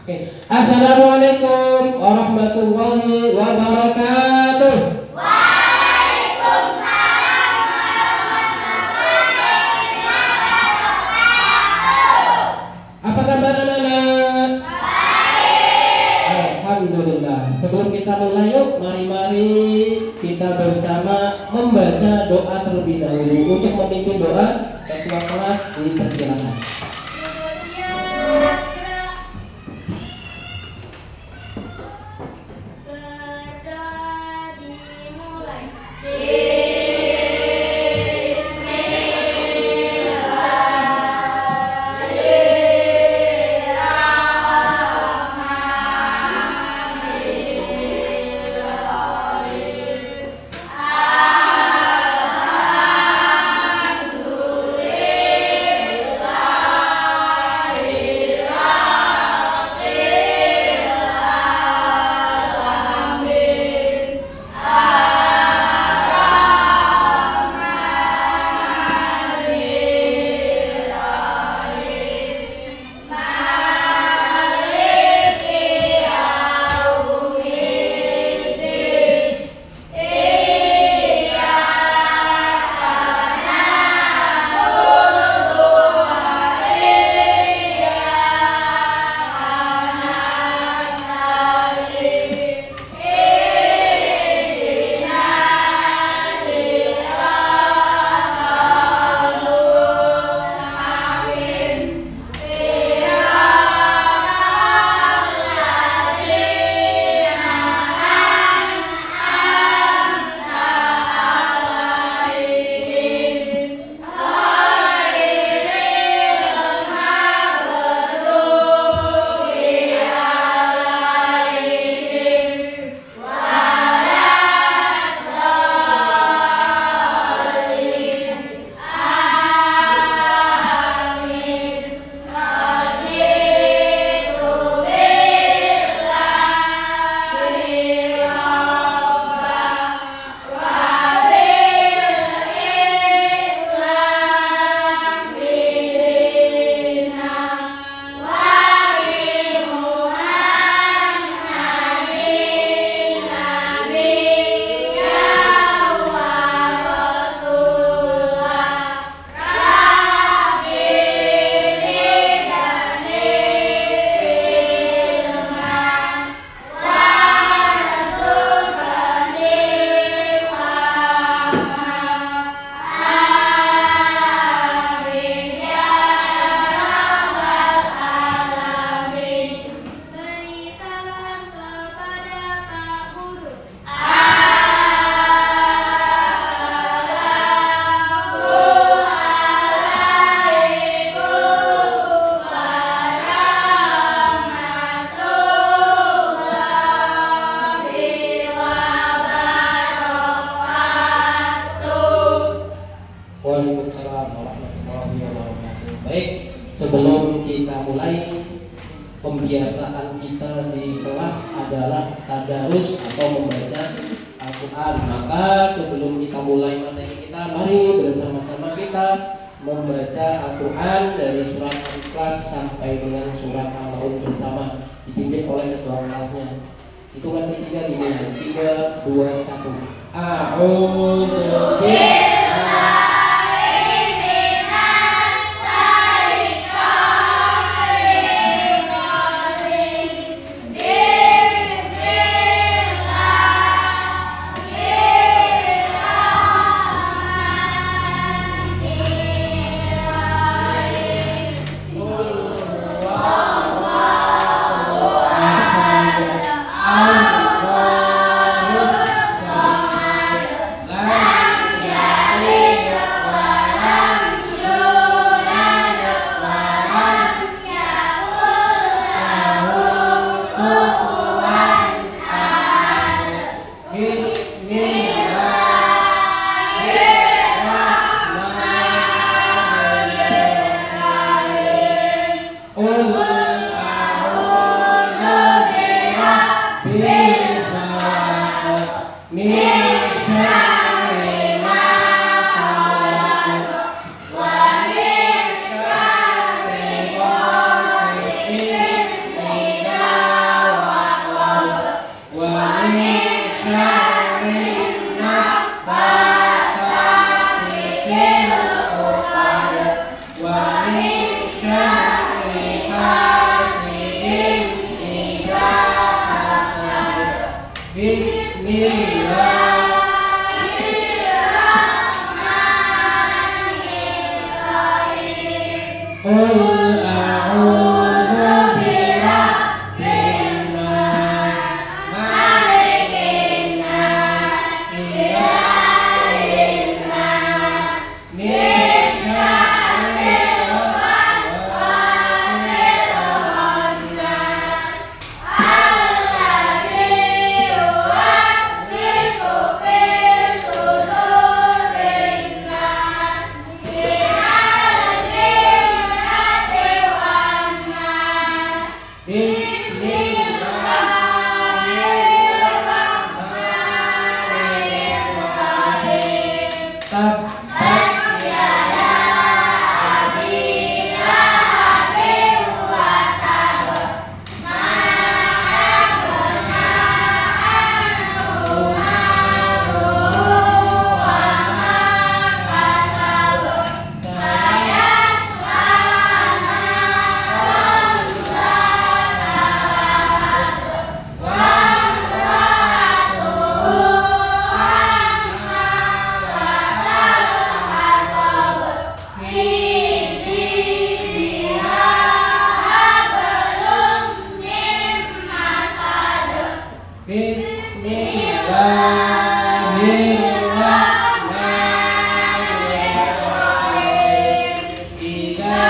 Oke. Assalamualaikum warahmatullahi wabarakatuh. Waalaikumsalam warahmatullahi wabarakatuh. Apa kabar anak-anak? Baik. Alhamdulillah. Sebelum kita mulai, yuk mari kita bersama membaca doa terlebih dahulu. Untuk memimpin doa, ketua kelas dipersilakan. Waalaikumsalam warahmatullahi wabarakatuh. Baik, sebelum kita mulai, pembiasaan kita di kelas adalah tadarus atau membaca Al-Quran. Maka sebelum kita mulai materi kita, mari bersama-sama kita membaca Al-Quran dari surat Al-Ikhlas sampai dengan surat Al-Maun bersama, dipimpin oleh ketua kelasnya. Hitungan ketiga dimulai. 3, 2, 1. A'udzu billahi Allahus samad, lam yalid Bismillahirrahmanirrahim. Tabbat yada abi lahabin wa tab. Ma aghna anhu maluhu wa ma kasab. Sayasla naran zalahat wa imra'atuhu hamalatal hatab. Fi jidha hablum min masad. Bismillahirrahmanirrahim. Idza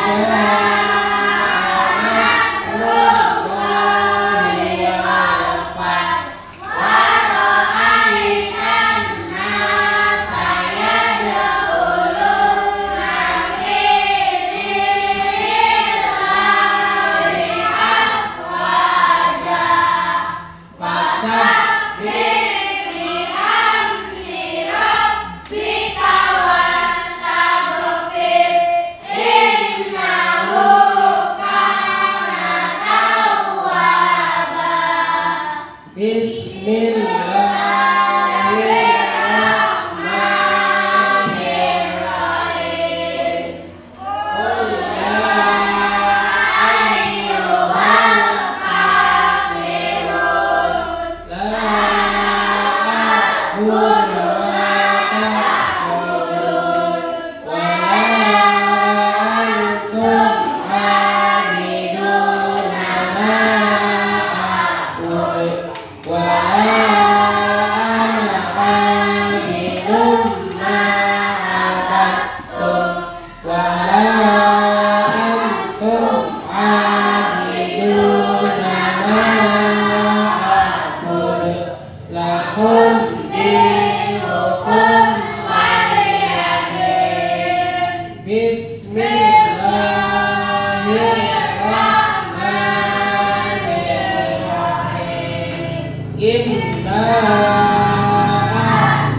jaa nasrullahi wal fath wa ra'aitan nasa yadkhuluna fi dinillahi afwaja. Fasabbih bihamdi rabbika wastaghfir innahu kana tawwaba. Bismillahirrahmanirrahim. Qul ya ayyuhal kafirun la a'budu ma ta'budun wa la antum 'abiduna ma a'budu wa la ana 'abidun ma 'abadtum wa la antum 'abiduna ma a'budu lakum dinukum waliyadin. Bismillahirrahmanirrahim. Inna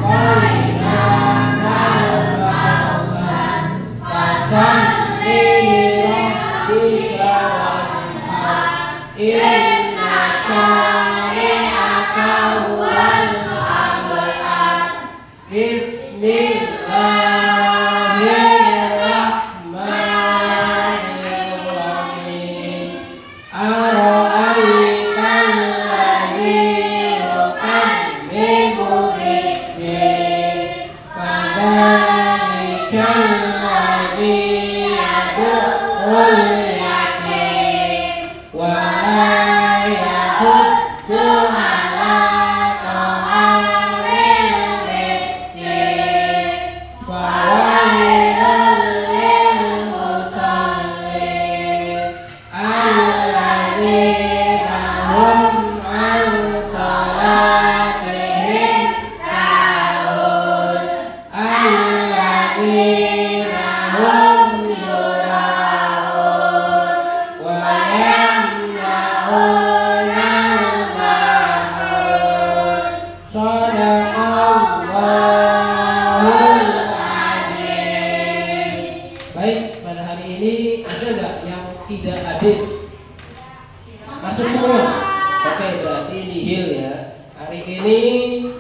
a'tainakal kautsar fasalli lirabbika wanhar. Inna syani'aka huwal abtar. Bismillahirrahmanirrahim. Ara'aital ladzi yukadzibu bid-din. Fadzalikal ladzi yad'ul yatim wa la yahuddu 'ala ta'amil miskin. Fawailul lil musallin alladzina hum 'an salatihim sahun alladzina hum yura'un wa yamna'unal ma'un. Shadaqallahul adzim. Baik, pada hari ini ada nggak yang tidak hadir? Masuk semua? Oke, berarti nihil ya. Hari ini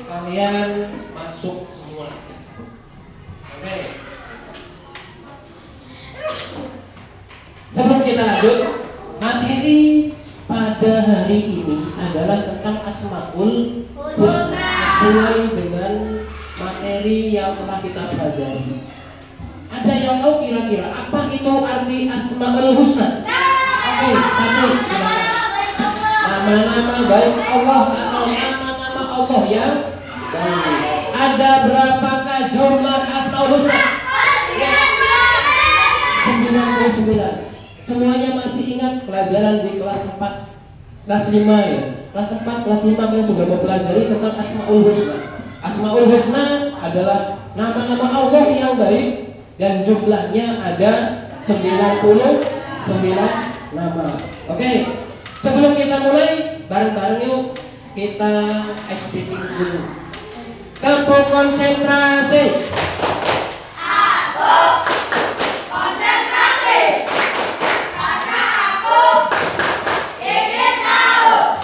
kalian masuk semua. Oke. Sebelum kita lanjut, materi pada hari ini adalah tentang Asmaul Husna sesuai dengan materi yang telah kita pelajari. Ada yang tahu kira-kira apa itu arti Asmaul Husna? Oke, takut silakan. Nama-nama baik Allah atau nama-nama Allah yang baik. Ada berapakah jumlah Asmaul Husna? 99. Semuanya masih ingat pelajaran di kelas 4, kelas 5 ya. Kelas 4, kelas 5 kalian sudah mempelajari tentang Asmaul Husna. Asmaul Husna adalah nama-nama Allah yang baik dan jumlahnya ada 99 nama. Oke. kita mulai bareng-bareng yuk. Kita speaking dulu. Tempo konsentrasi. Aku konsentrasi karena aku ingin tahu.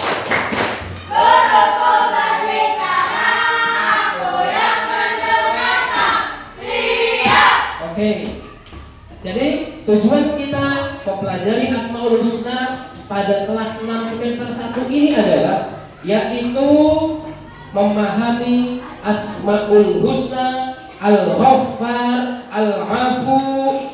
Guruku berbicara, aku yang mendengarkan. Siap. Oke. Jadi tujuan kita mempelajari Asmaul Husna pada kelas 6 semester 1 ini adalah yaitu memahami Asmaul Husna, Al-Ghaffar, Al-Afu,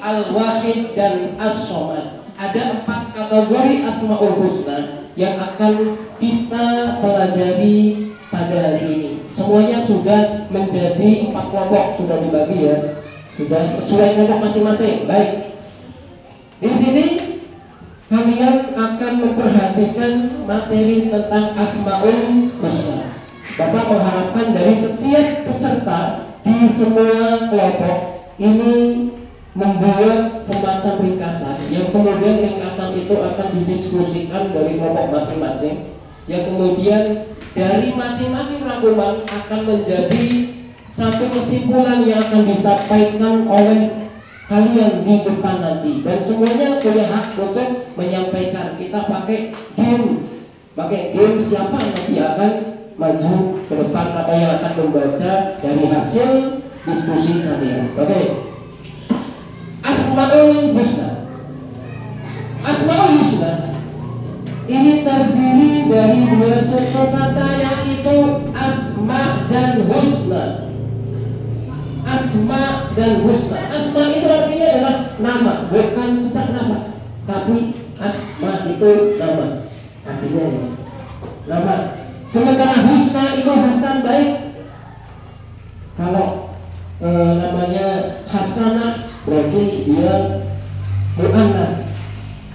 Al-Wahid, dan As-Somad. Ada 4 kategori Asmaul Husna yang akan kita pelajari pada hari ini. Semuanya sudah menjadi 4 kelompok, sudah dibagi ya. Sudah sesuai kelompok masing-masing. Baik. Di sini kalian akan memperhatikan materi tentang Asmaul Husna. Bapak mengharapkan dari setiap peserta di semua kelompok ini membuat semacam ringkasan yang kemudian ringkasan itu akan didiskusikan dari kelompok masing-masing, yang kemudian dari masing-masing rangkuman akan menjadi satu kesimpulan yang akan disampaikan oleh kalian di depan nanti, dan semuanya punya hak untuk menyampaikan. Kita pakai game siapa nanti akan maju ke depan atau yang akan membaca dari hasil diskusi kalian. Oke. Asmaul Husna. Asmaul Husna ini terdiri dari 2 suku kata, yaitu asma dan husna. Asma dan husna. Asma itu artinya adalah nama, bukan sesak napas. Tapi asma itu nama, artinya nama. Sementara husna itu hasan, baik. Kalau namanya hasanah berarti dia mu'annas,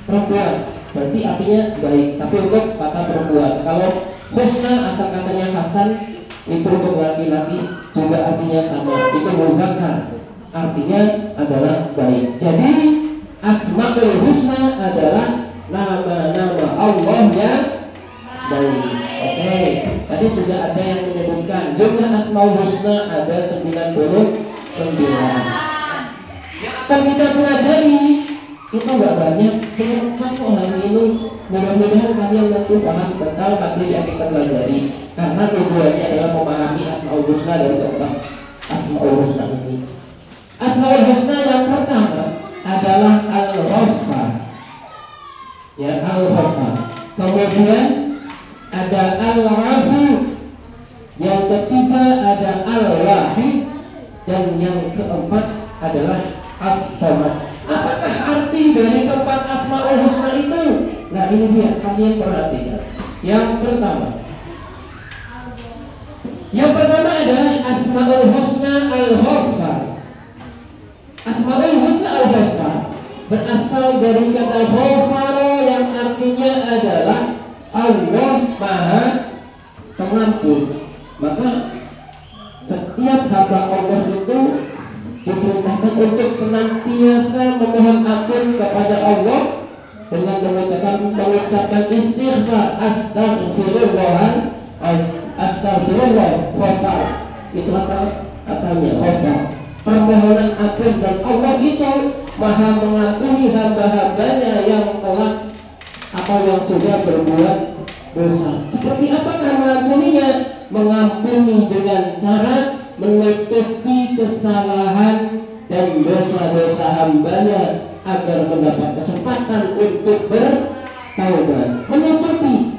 perempuan, berarti artinya baik. Tapi untuk kata perempuan. Kalau husna asal katanya hasan, itu untuk laki-laki juga artinya sama, itu muzakkar, artinya adalah baik. Jadi Asmaul Husna adalah nama-nama Allah yang baik. Oke, tadi sudah ada yang menyebutkan jumlah Asmaul Husna ada 99. Yang akan kita pelajari itu nggak banyak, cuma 4 kok hari ini. Mudah-mudahan kalian nanti paham tentang materi yang kita pelajari, karena tujuannya adalah memahami Asmaul Husna dan keempat Asmaul Husna ini. Asmaul Husna yang pertama adalah Al-Ghaffar, ya, Al-Ghaffar. Kemudian ada Al-Afu, yang ketiga ada Al-Wahid, dan yang keempat adalah As-Somad. Apakah arti dari keempat Asmaul Husna itu? Nah, ini dia, kalian perhatikan. Yang pertama adalah Asmaul Husna Al-Ghaffar. Asmaul Husna Al-Ghaffar berasal dari kata Ghafara, yang artinya adalah Allah Maha Pengampun. Maka setiap hamba Allah itu diperintahkan untuk senantiasa memohon ampun kepada Allah dengan mengucapkan istighfar, astagfirullah, ghafar. Itu asalnya ghafar, permohonan ampun, dan Allah itu Maha mengampuni hamba-hambanya yang telah atau yang sudah berbuat dosa. Seperti apakah mengampuninya? Mengampuni dengan cara menutupi kesalahan dan dosa-dosa hambanya agar mendapat kesempatan untuk bertaubat. Menutupi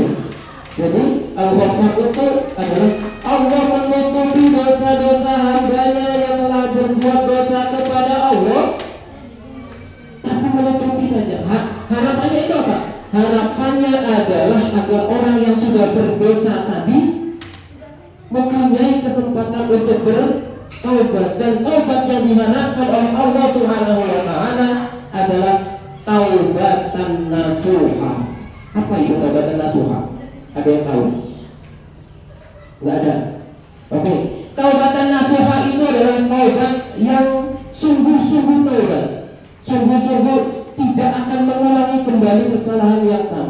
ya. Jadi Al-Ghaffar itu adalah Allah menutupi dosa-dosa hambanya yang telah berbuat dosa kepada Allah, tapi menutupi saja. Harapannya itu apa? Harapannya adalah agar orang yang sudah berdosa tadi mempunyai kesempatan untuk bertaubat, dan taubat yang diharapkan oleh Allah Subhanahu wa taala adalah taubatan nasuha. Apa itu taubatan nasuha? Ada yang tahu? Enggak ada. Oke. Taubatan nasuha itu adalah taubat yang sungguh-sungguh taubat. Sungguh-sungguh tidak akan mengulangi kembali kesalahan yang sama.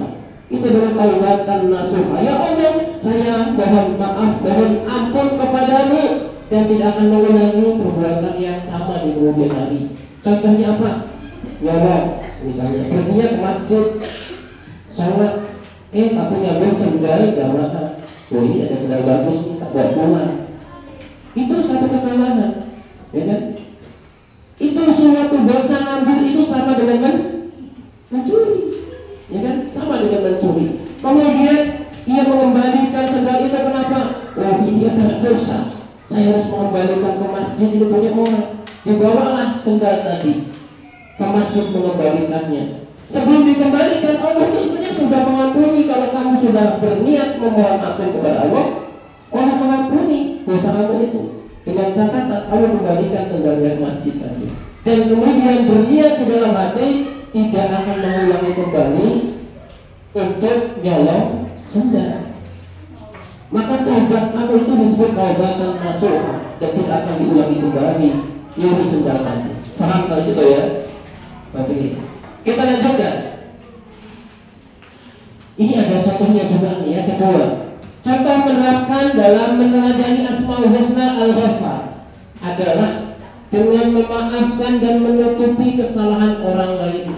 Itu adalah taubatan nasuha. Ya Allah, saya mohon maaf, mohon ampun kepadamu dan tidak akan mengulangi perbuatan yang sama di kemudian hari. Contohnya apa? Ya Allah, misalnya perginya ke masjid, sholat, tak punya sendal jamaah. Oh, ini ada sendal bagus nih, tak bawa pulang. Itu satu kesalahan, ya kan? Itu suatu dosa ngambil itu sama dengan mencuri, ya kan? Sama dengan mencuri. Kemudian ia mengembalikan sendal itu, kenapa? Oh, ini adalah dosa, saya harus mengembalikan ke masjid, itu punya orang. Dibawalah sendal tadi ke masjid mengembalikannya. Sebelum dikembalikan, Allah itu sebenarnya sudah mengampuni. Kalau kamu sudah berniat memohon ampun kepada Allah, Allah mengampuni dosa kamu itu. Dengan catatan kamu kembalikan sendal dari masjid tadi. Dan kemudian berniat di dalam hati tidak akan mengulangi kembali untuk nyolong sendal. Maka taubat kamu itu disebut taubatan nasuha dan tidak akan diulangi kembali nyuri sendal tadi. Paham sampai situ ya? Oke. Kita lanjutkan. Ini ada contohnya juga nih ya, kedua. Contoh menerapkan dalam meneladani Asmaul Husna Al-Ghaffar adalah dengan memaafkan dan menutupi kesalahan orang lain.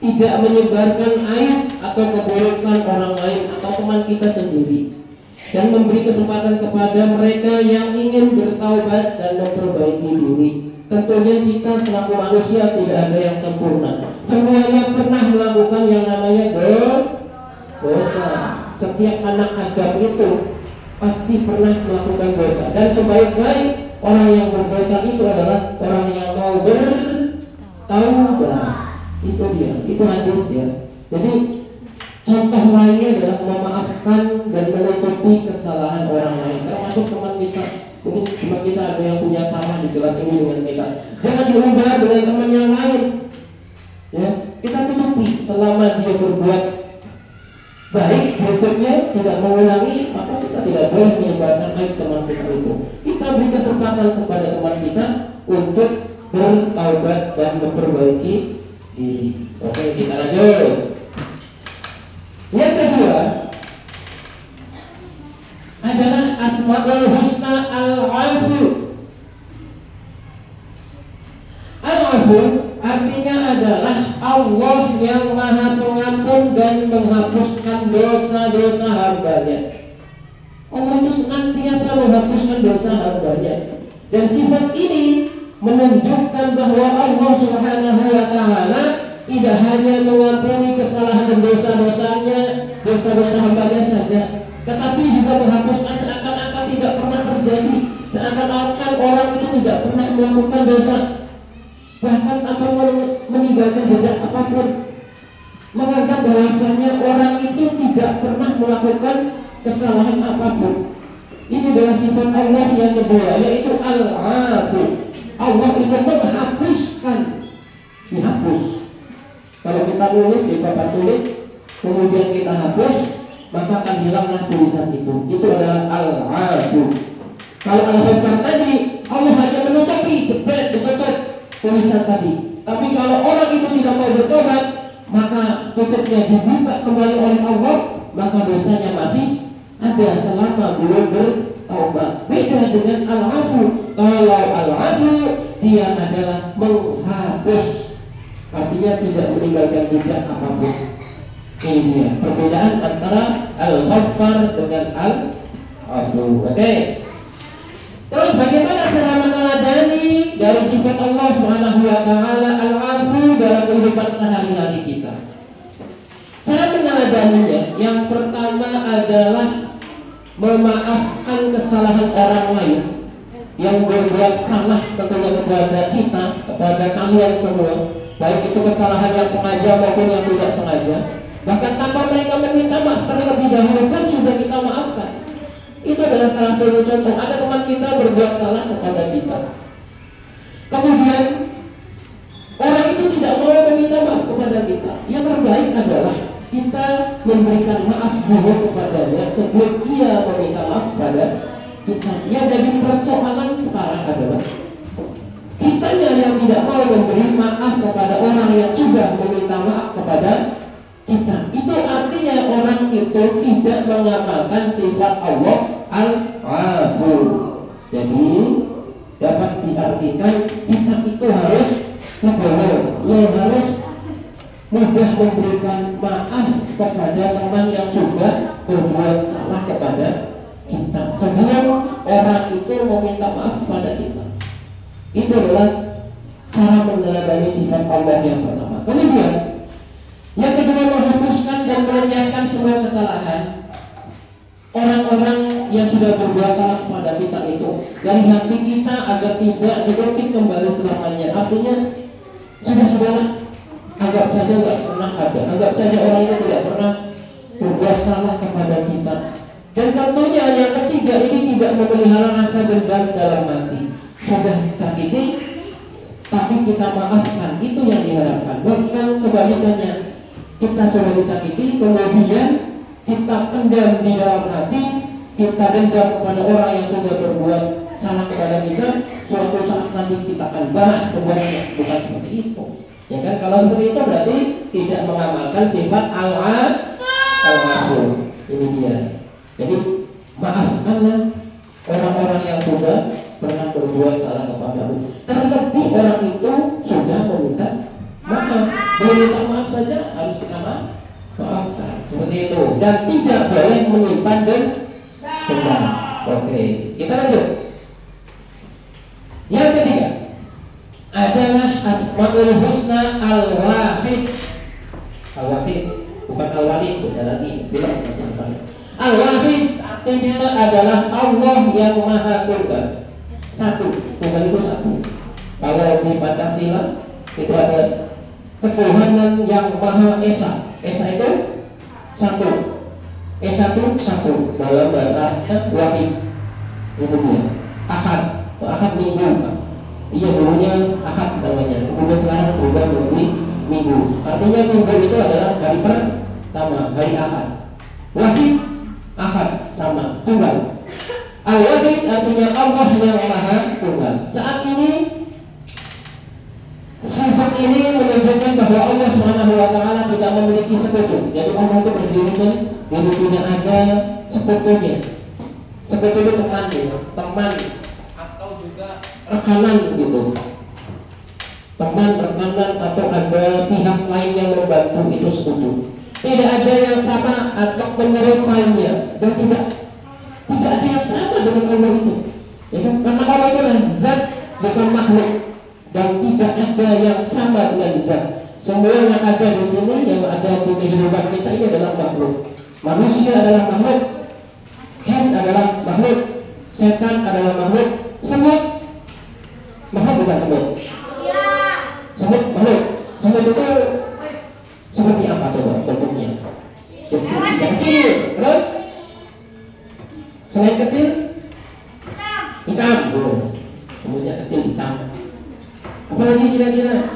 Tidak menyebarkan aib atau keburukan orang lain atau teman kita sendiri, dan memberi kesempatan kepada mereka yang ingin bertaubat dan memperbaiki diri. Tentunya kita selaku manusia tidak ada yang sempurna. Semuanya pernah melakukan yang namanya dosa. Setiap anak Adam itu pasti pernah melakukan dosa. Dan sebaik-baik orang yang berdosa itu adalah orang yang mau bertaubat. Itu dia, itu hadis ya. Jadi contoh lainnya adalah memaafkan dan menutupi kesalahan orang lain. Termasuk teman kita. Mungkin teman kita ada yang punya salah di kelas ini dengan kita. Jangan diubah dengan teman yang lain. Ya, kita tutupi selama dia berbuat baik, berikutnya tidak mengulangi, maka kita tidak boleh menyebarkan aib teman kita itu. Kita beri kesempatan kepada teman kita untuk bertaubat dan memperbaiki diri. Oke, kita lanjut. Yang kedua adalah Asmaul Husna Al-Afu. Al-Afu artinya adalah Allah yang Maha Pengampun dan menghapuskan dosa-dosa hambanya. Allah itu senantiasa menghapuskan dosa hambanya. Dan sifat ini menunjukkan bahwa Allah Subhanahu wa Ta'ala tidak hanya mengampuni kesalahan dan dosa-dosanya, dosa-dosa hambanya saja, tetapi juga menghapuskan seakan-akan tidak pernah terjadi, seakan-akan orang itu tidak pernah melakukan dosa, bahkan tanpa meninggalkan jejak apapun, menganggap bahwasanya orang itu tidak pernah melakukan kesalahan apapun. Ini adalah sifat Allah yang kedua, yaitu Al-Afu. Allah itu menghapuskan, dihapus. Kalau kita nulis di papan tulis, kemudian kita hapus, maka akan hilanglah tulisan itu. Itu adalah Al-Afu. Kalau Al-Ghaffar tadi, Allah hanya menutupi, jebret, ditutup tulisan tadi. Tapi kalau orang itu tidak mau bertobat, maka tutupnya dibuka kembali oleh Allah, maka dosanya masih ada selama belum bertobat. Beda dengan Al-Afu. Kalau Al-Afu, dia adalah menghapus, artinya tidak meninggalkan jejak apapun. Ini dia perbedaan antara Al-Ghaffar dengan Al-Afu. Oke. Terus bagaimana cara meneladani dari sifat Allah Subhanahu wa Ta'ala Al-Afu dalam kehidupan sehari-hari kita? Cara meneladaninya, yang pertama adalah memaafkan kesalahan orang lain yang berbuat salah, tentunya kepada kita, kepada kalian semua, baik itu kesalahan yang sengaja maupun yang tidak sengaja. Bahkan tanpa mereka meminta maaf terlebih dahulu pun sudah kita maafkan. Itu adalah salah satu contoh. Ada teman kita berbuat salah kepada kita, kemudian orang itu tidak mau meminta maaf kepada kita. Yang terbaik adalah kita memberikan maaf dulu kepadanya sebelum ia meminta maaf kepada kita. Yang jadi persoalan sekarang adalah kitanya yang tidak mau memberi maaf kepada orang yang sudah meminta maaf kepada kita. Itu itu tidak mengamalkan sifat Allah al-afu. Jadi dapat diartikan kita itu harus legowo, harus mudah memberikan maaf kepada teman yang sudah berbuat salah kepada kita sebelum orang itu meminta maaf kepada kita. Itu adalah cara meneladani sifat Allah yang pertama. Kemudian yang kedua, menghapuskan dan melenyapkan semua kesalahan orang-orang yang sudah berbuat salah kepada kita itu dari hati kita agar tidak diungkit kembali selamanya. Artinya sudah-sudahlah, anggap saja tidak pernah ada, anggap saja orang itu tidak pernah berbuat salah kepada kita. Dan tentunya yang ketiga, ini tidak memelihara rasa dendam dalam hati. Sudah sakiti tapi kita maafkan, itu yang diharapkan. Bukan kebalikannya, kita sudah disakiti kemudian kita pendam di dalam hati, kita dendam kepada orang yang sudah berbuat salah kepada kita. Suatu saat nanti kita akan balas perbuatannya. Bukan seperti itu, ya kan? Kalau seperti itu berarti tidak mengamalkan sifat al-afu. Ini dia. Jadi maafkanlah orang-orang yang sudah pernah berbuat salah kepadamu. Terlebih orang itu sudah meminta maaf. Belum minta maaf saja harus kita maafkan. Seperti itu. Dan tidak boleh menyimpan dendam. Oke, kita lanjut. Yang ketiga adalah Asmaul Husna Al-Wahid. Al-Wahid bukan Al-Walid, beda lagi. Bilang Al-Wahid artinya adalah Allah yang Maha Tunggal. Satu, tunggal itu satu. Kalau di Pancasila itu ada ketuhanan yang Maha Esa. Esa itu satu. Esa itu satu. Dalam bahasa Wahid itu dia. Ahad. Ahad minggu. Iya, dulunya Ahad namanya. Kemudian sekarang berubah menjadi minggu. Artinya minggu itu adalah hari pertama, hari Ahad. Wahid, Ahad sama, tunggal. Al-Wahid artinya Allah yang Maha Tunggal. Saat ini sifat ini menunjukkan bahwa Allah Subhanahu wa taala tidak memiliki sekutu. Yaitu Allah itu berdiri sendiri, tidak ada sekutunya. Sekutu itu teman atau juga rekanan gitu. Teman, rekanan atau ada pihak lain yang membantu, itu sekutu. Tidak ada yang sama atau menyerupainya, dan tidak ada yang sama dengan Allah itu, ya kan? Karena Allah itu adalah zat, bukan makhluk, dan tidak ada yang sama dengan zat. Semua yang ada di sini, yang ada di kehidupan kita ini adalah makhluk. Manusia adalah makhluk, jin adalah makhluk, setan adalah makhluk, semut makhluk bukan semut? Semut makhluk. Semut itu seperti apa coba bentuknya? Ya seperti yang kecil, terus selain kecil, hitam. Semutnya kecil hitam. Apalagi kira-kira?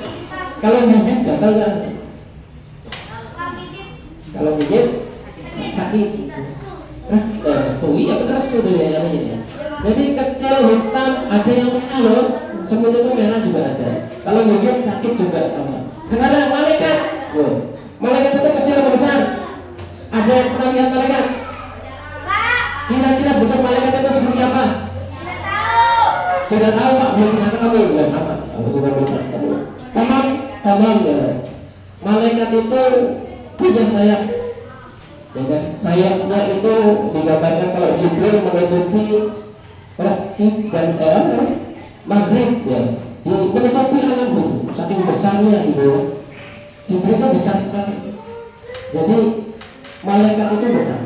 Kalau gigit gatal nggak? Kalau gigit sakit. Terus iya benar tuh ya namanya. Jadi kecil, hitam, ada yang merah loh. Semut itu merah juga ada. Kalau gigit sakit juga sama. Sekarang malaikat, malaikat itu kecil atau besar? Ada yang pernah lihat malaikat? Kira-kira bentuk malaikat itu seperti apa? Tidak tahu Pak, belum pernah ketemu. Ya sama, aku juga belum pernah ketemu. Komang ya. Malaikat itu punya sayap, ya kan? Sayapnya itu digambarkan kalau Jibril menutupi Rakib dan Maghrib, ya, menutupi alam itu, saking besarnya itu. Jibril itu besar sekali. Jadi malaikat itu besar.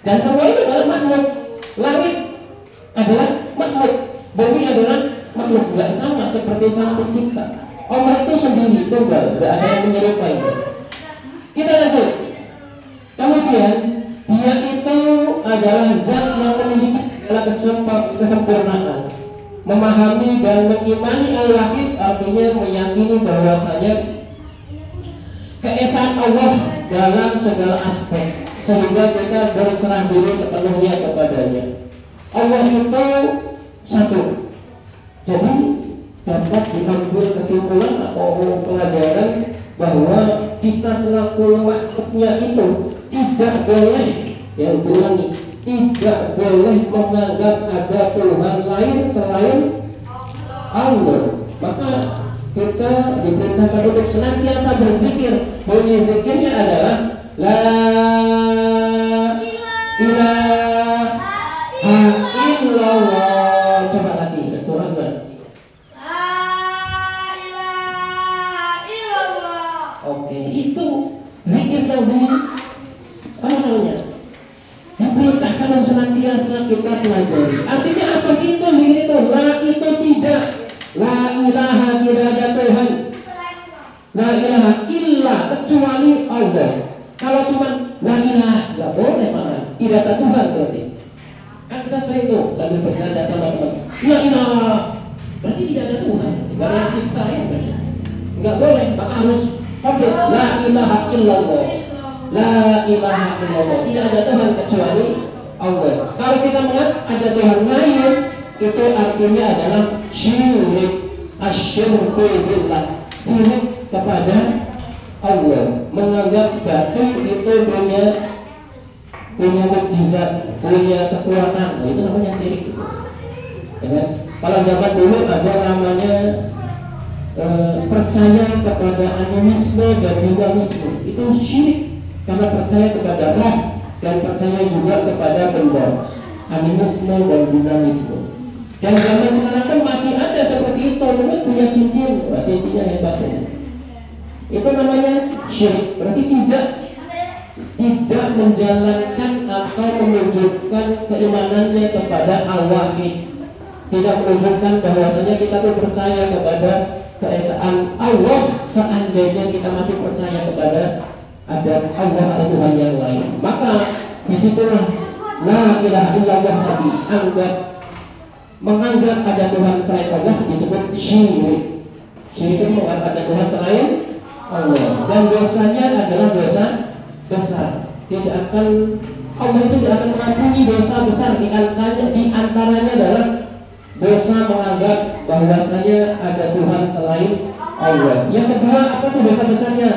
Dan semua itu adalah makhluk. Langit adalah makhluk, bumi adalah makhluk. Tidak sama seperti Sang Pencipta. Allah itu sendiri, tunggal, tidak ada yang menyerupai. Kita lanjut. Kemudian dia itu adalah zat yang memiliki segala kesempurnaan. Memahami dan mengimani Al-Wahid artinya meyakini bahwasanya keesaan Allah dalam segala aspek, sehingga kita berserah diri sepenuhnya kepadanya. Allah itu satu. Jadi dapat diambil kesimpulan atau pelajaran bahwa kita selaku makhluknya itu tidak boleh, ya ulangi, tidak boleh menganggap ada Tuhan lain selain Allah. Maka kita diperintahkan untuk senantiasa berzikir. Bunyi zikirnya adalah la ilaha illallah. Coba lagi, keseluruhan Mbak. Oke, itu zikir yang apa namanya? Diperintahkan untuk senantiasa kita pelajari. Artinya apa sih itu zikir itu? La itu tidak. La ilaha, tidak ada Tuhan. La ilaha illa, kecuali Allah. Kalau cuma la ilaha, nggak boleh malah. Tidak ada Tuhan berarti. Kan kita sering tuh sambil bercanda sama teman. La ilaha, berarti tidak ada Tuhan. Tidak ada yang cipta ya berarti. Nggak boleh, maka harus komplit. La ilaha illallah. La ilaha illallah. Tidak ada Tuhan kecuali Allah. Kalau kita mengatakan ada Tuhan lain, itu artinya adalah syirik. Asyirku billah, syirik kepada Allah. Menganggap batu itu punya mukjizat, punya kekuatan. Nah, itu namanya syirik. Ya kan? Kalau zaman dulu ada namanya percaya kepada animisme dan humanisme. Itu syirik karena percaya kepada roh dan percaya juga kepada benda. Animisme dan humanisme. Dan zaman sekarang kan masih ada seperti itu. Mungkin punya cincin, wah cincinnya hebat ya. Itu namanya syirik. Berarti tidak menjalankan atau menunjukkan keimanannya kepada al-wahid. Tidak menunjukkan bahwasanya kita tuh percaya kepada keesaan Allah, seandainya kita masih percaya kepada ada Allah atau Tuhan yang lain. Maka disitulah la ilaha illallah tadi, menganggap ada Tuhan selain Allah disebut syirik. Syirik itu menganggap ada Tuhan selain Allah, dan dosanya adalah dosa besar. Allah itu tidak akan mengampuni dosa besar. Di antaranya adalah dosa menganggap bahwasanya ada Tuhan selain Allah. Yang kedua, apa tuh dosa besarnya?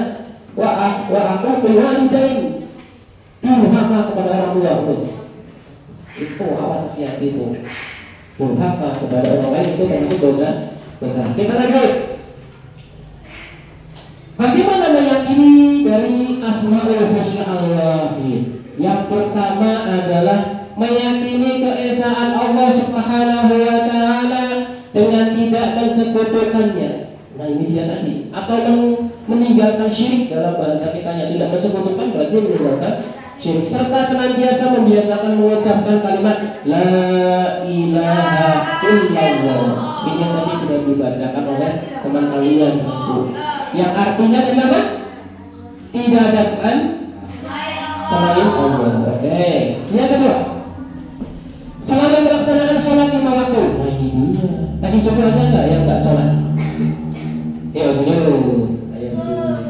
Wa aku walidain, durhaka kepada orang tua. Itu awas hati-hati itu. Durhaka kepada orang lain itu termasuk dosa besar. Kita lanjut. Bagaimana meyakini dari Asmaul Husna Allah? Yang pertama adalah meyakini keesaan Allah Subhanahu wa taala dengan tidak mensekutukannya. Nah, ini dia tadi. Atau meninggalkan syirik, dalam bahasa kitanya tidak mensekutukan berarti meninggalkan syirik, serta senantiasa membiasakan mengucapkan kalimat la ilaha illallah. Ini yang tadi sudah dibacakan oleh teman kalian yang artinya apa? Tidak ada Tuhan selain Allah. Oke. Yang kedua, selalu melaksanakan sholat 5 waktu. Nah, ini dia. Tadi subuh ada nggak yang nggak sholat?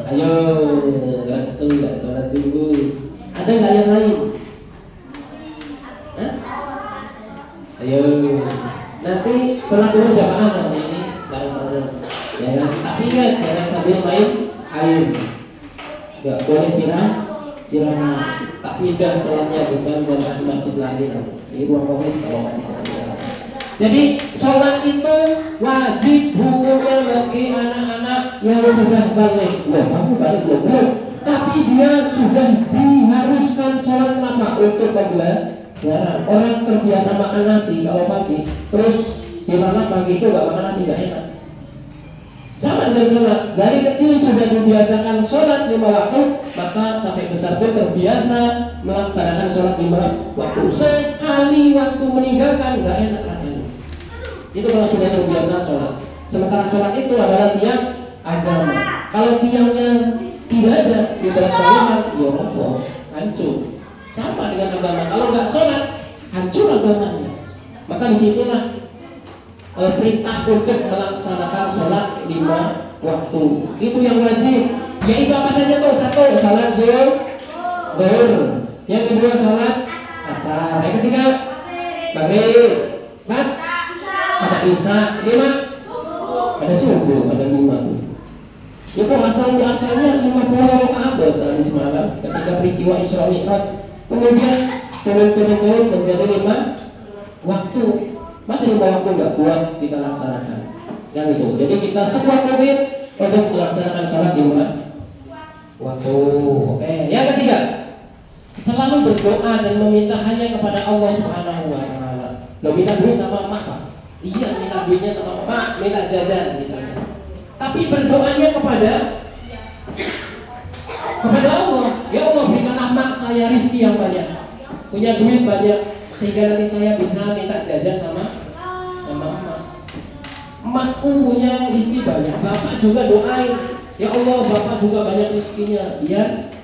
Ayo, restu nggak sholat subuh. Ada nggak yang lain? Hah? Ayo, nanti sholat dulu jamaah kan ini bareng-bareng. Ya kan? Tapi ingat jangan sambil main air. Nggak boleh siraman. Tak pindah sholatnya, bukan jamaah di masjid lain. Ini ruang komis kalau masih sholat. Jadi sholat itu wajib hukumnya bagi anak-anak yang sudah balik. Loh, kamu balik belum? Tapi dia sudah diharuskan sholat lama untuk pembelajaran. Orang terbiasa makan nasi kalau pagi, terus di mana pagi itu gak makan nasi, gak enak. Sama dengan sholat, dari kecil sudah dibiasakan sholat 5 waktu, maka sampai besar pun terbiasa melaksanakan sholat 5 waktu. Sekali waktu meninggalkan gak enak rasanya. Itu kalau sudah terbiasa sholat. Sementara sholat itu adalah tiang agama. Kalau tiangnya tidak ada, ibarat bangunan, ya Allah, hancur. Sama dengan agama. Kalau nggak sholat, hancur agamanya. Maka disitulah perintah untuk melaksanakan sholat 5 waktu. Itu yang wajib. Yaitu apa saja tuh? Satu, sholat zuhur. Yang kedua, sholat asar. Yang ketiga, maghrib. Ada isya. 5, ada subuh. Ada 5. Itu asalnya 50 rakaat dosa di semalam ketika peristiwa Isra Mi'raj. Kemudian turun menjadi 5 waktu. Masih 5 waktu nggak buat kita laksanakan. Yang itu. Jadi kita sekuat mungkin untuk melaksanakan sholat 5 waktu. Oke. Yang ketiga, selalu berdoa dan meminta hanya kepada Allah Subhanahu wa taala. Lo minta duit sama emak, Pak? Iya, minta duitnya sama emak, minta jajan misalnya. Tapi berdoanya kepada Allah. Ya Allah, berikanlah emak saya rizki yang banyak, punya duit banyak, sehingga nanti saya minta jajan sama emak. Emakku punya rizki banyak, bapak juga doain. Ya Allah, bapak juga banyak rizkinya, biar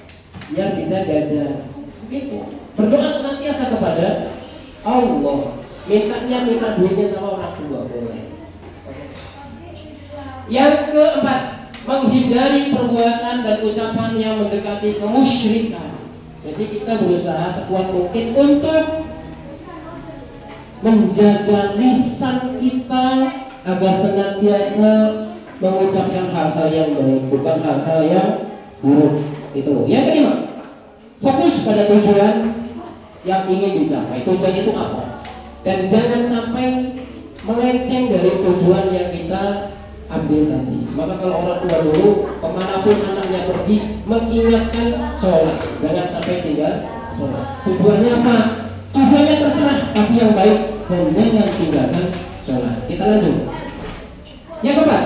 bisa jajan. Begitu. Berdoa senantiasa kepada Allah. Minta duitnya sama orang tua boleh. Yang keempat, menghindari perbuatan dan ucapan yang mendekati kemusyrikan. Jadi kita berusaha sekuat mungkin untuk menjaga lisan kita agar senantiasa mengucapkan hal-hal yang baik, bukan hal-hal yang buruk. Itu. Yang kelima, fokus pada tujuan yang ingin dicapai. Tujuan itu apa? Dan jangan sampai melenceng dari tujuan yang kita ambil tadi. Maka kalau orang tua dulu kemanapun anaknya pergi mengingatkan sholat, jangan sampai tinggal sholat. Tujuannya apa? Tujuannya terserah, tapi yang baik, dan jangan tinggalkan sholat. Kita lanjut. Yang keempat,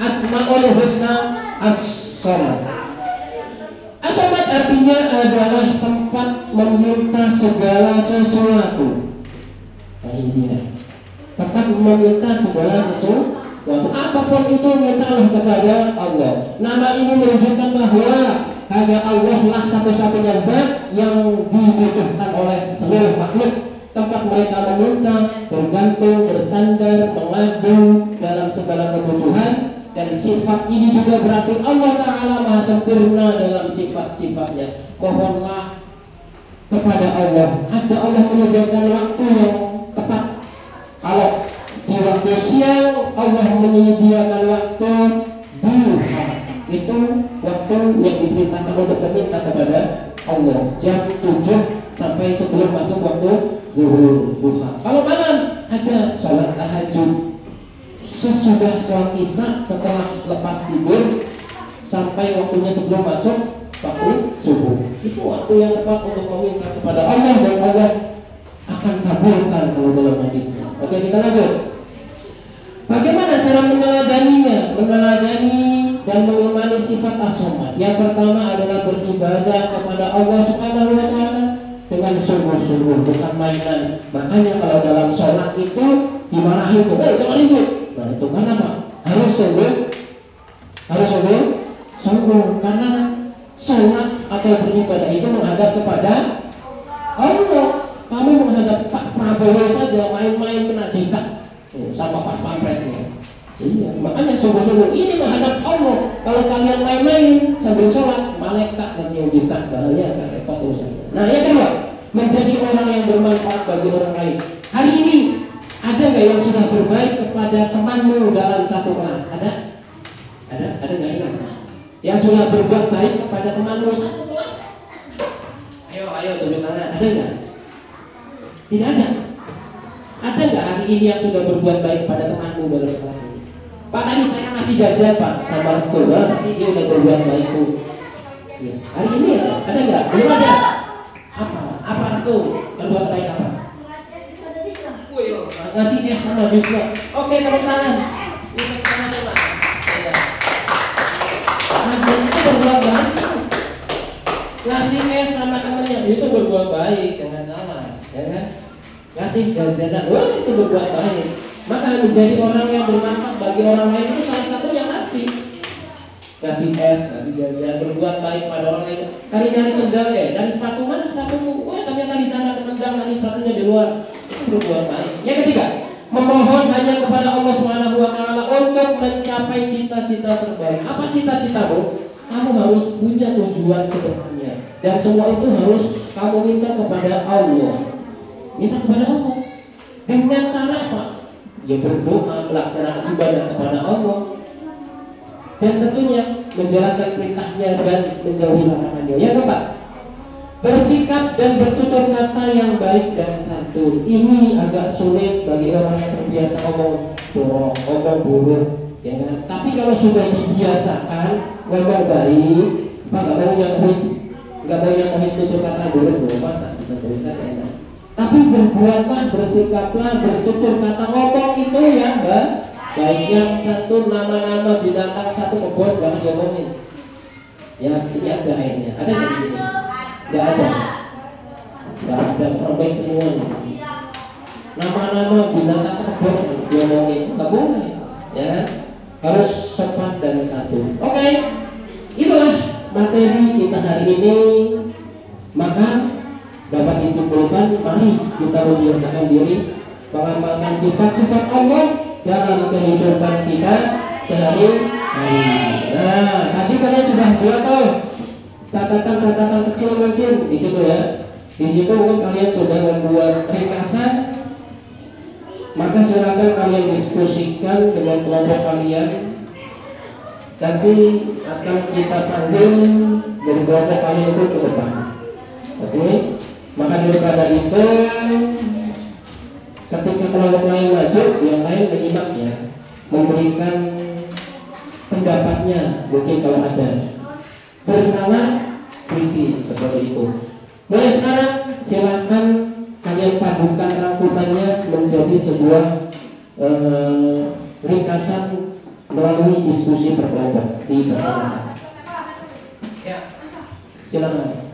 Asmaul Husna as-sholat. As-sholat artinya adalah tempat meminta segala sesuatu. Nah ini dia, tempat meminta segala sesuatu. Apapun itu mintalah kepada Allah. Nama ini menunjukkan bahwa hanya Allah lah satu-satunya zat yang dibutuhkan oleh seluruh makhluk. Tempat mereka meminta, bergantung, bersandar, mengadu dalam segala kebutuhan. Dan sifat ini juga berarti Allah Ta'ala maha sempurna dalam sifat-sifatnya. Mohonlah kepada Allah. Ada Allah menyediakan waktu yang tepat. Kalau di waktu siang Allah menyediakan waktu duha, itu waktu yang diperintahkan untuk meminta kepada Allah, jam 7 sampai sebelum masuk waktu zuhur duha. Kalau malam ada sholat tahajud sesudah sholat isya, setelah lepas tidur sampai waktunya sebelum masuk waktu subuh. Itu waktu yang tepat untuk meminta kepada Allah, dan Allah akan kabulkan kalau dalam hadisnya. Oke, kita lanjut. Bagaimana cara meneladaninya? Meneladani dan mengimani sifat as-shomat. Yang pertama adalah beribadah kepada Allah Subhanahu wa taala dengan sungguh-sungguh, bukan mainan. Makanya kalau dalam sholat itu dimarahin tuh, jangan ribut. Nah itu karena apa? Harus sungguh, karena sholat atau beribadah itu menghadap kepada Allah. Kamu menghadap Pak Prabowo saja main-main kena jitak sama pas pampresnya. Iya, makanya sungguh-sungguh ini menghadap Allah. Kalau kalian main-main sambil sholat, malaikat dan yang jitak, bahaya kan, repot urusannya. Nah yang kedua, menjadi orang yang bermanfaat bagi orang lain. Hari ini ada nggak yang sudah berbaik kepada temanmu dalam satu kelas? Ada nggak ingat? Yang sudah berbuat baik kepada temanmu satu kelas? Ayo tunjuk tangan. Ada nggak? Tidak ada. Ada nggak hari ini yang sudah berbuat baik kepada temanmu dalam kelas ini? Pak, tadi saya ngasih jajan Pak sama restu, nanti dia udah berbuat baik tuh. Ya, hari ini ada nggak? Belum ada. Apa restu? Berbuat baik apa? Ngasih es sama Bisma. Oke, tepuk tangan. Tepuk tangan coba. Nah, itu berbuat baik. Ngasih es sama temannya itu berbuat baik, jangan salah, ya kan? Ngasih jajanan, wah itu berbuat baik. Maka menjadi orang yang bermanfaat bagi orang lain itu salah satunya tadi. Ngasih es, ngasih jajan, berbuat baik pada orang lain. Kali nyari sendal nyari sepatu, mana sepatumu? Wah ternyata di sana ketendang, tadi sepatunya di luar. Itu berbuat baik. Yang ketiga, memohon hanya kepada Allah Subhanahu wa taala untuk mencapai cita-cita terbaik. Apa cita-citamu? Kamu harus punya tujuan ke depannya. Dan semua itu harus kamu minta kepada Allah. Minta kepada Allah. Dengan cara apa? Ya berdoa, melaksanakan ibadah kepada Allah. Dan tentunya menjalankan perintahnya dan menjauhi larangannya. Yang keempat, Bersikap dan bertutur kata yang baik dan santun. Ini agak sulit bagi orang yang terbiasa ngomong jorok, ngomong buruk, ya kan? Tapi kalau sudah dibiasakan ngomong baik, Pak nggak mau nyampein tutur kata buruk, masa bisa berikan enak. Tapi berbuatlah, bersikaplah, bertutur kata, ngomong itu yang baik, yang santun. Nama-nama binatang satu kebun jangan diomongin. Ya, ini ada airnya. Ada nggak di sini? Nggak ada. Nggak ada. Robek semua di sini. Nama-nama binatang sekebun diomongin nggak boleh. Ya, harus sopan dan santun. Oke, itulah materi kita hari ini. Maka dapat disimpulkan, mari kita membiasakan diri mengamalkan sifat-sifat Allah dalam kehidupan kita sehari-hari. Nah, tadi kalian sudah buat catatan-catatan kecil mungkin di situ ya. Di situ mungkin kalian sudah membuat ringkasan. Maka silakan kalian diskusikan dengan kelompok kalian. Nanti akan kita panggil dari kelompok kalian itu ke depan. Oke? Maka daripada itu, ketika kelompok lain maju, yang lain menyimak ya, memberikan pendapatnya mungkin kalau ada. Bernalar kritis seperti itu. Mulai sekarang silakan kalian padukan rangkumannya menjadi sebuah ringkasan melalui diskusi berkelompok di bersama. Ya, silakan.